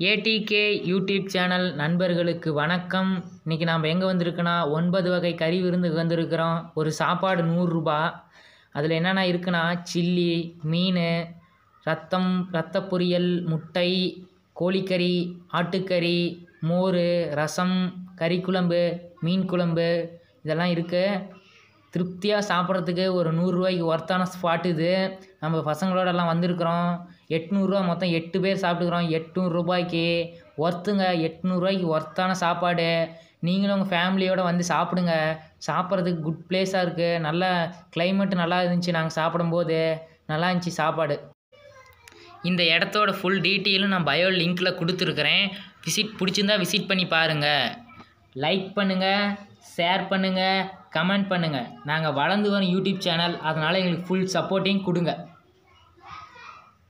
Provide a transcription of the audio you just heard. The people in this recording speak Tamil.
ஏடிகே யூடியூப் சேனல் நண்பர்களுக்கு வணக்கம். இன்றைக்கி நாம் எங்கே வந்திருக்கோன்னா 9 வகை கறி விருந்துக்கு வந்திருக்கிறோம். ஒரு சாப்பாடு 100 ரூபா. அதில் என்னென்ன இருக்குன்னா சில்லி, மீன், ரத்த பொரியல், முட்டை, கோழிக்கறி, ஆட்டுக்கறி, மோர், ரசம், கறி குழம்பு, மீன் குழம்பு இதெல்லாம் இருக்குது. திருப்தியாக சாப்பிட்றதுக்கு ஒரு 100 ரூபாய்க்கு ஒர்த்தான ஸ்பாட் இது. நம்ம பசங்களோடலாம் வந்திருக்கிறோம். 800 ரூபா, மொத்தம் 8 பேர் சாப்பிட்டுக்கிறோம். 800 ரூபாய்க்கு ஒர்த்துங்க. 800 ரூபாய்க்கு ஒர்த்தான சாப்பாடு. நீங்களும் உங்கள் ஃபேமிலியோடு வந்து சாப்பிடுங்க. சாப்பிட்றதுக்கு குட் பிளேஸாக இருக்குது. நல்ல கிளைமேட்டு நல்லா இருந்துச்சு. நாங்கள் சாப்பிடும்போது நல்லா இருந்துச்சு சாப்பாடு. இந்த இடத்தோட ஃபுல் டீட்டெயிலும் நான் பயோ லிங்க்கில் கொடுத்துருக்குறேன். பிடிச்சிருந்தா விசிட் பண்ணி பாருங்கள். லைக் பண்ணுங்கள், ஷேர் பண்ணுங்கள், கமெண்ட் பண்ணுங்கள். நாங்கள் வளர்ந்து வரும் யூடியூப் சேனல், அதனால் எங்களுக்கு ஃபுல் சப்போர்ட்டையும் கொடுங்க.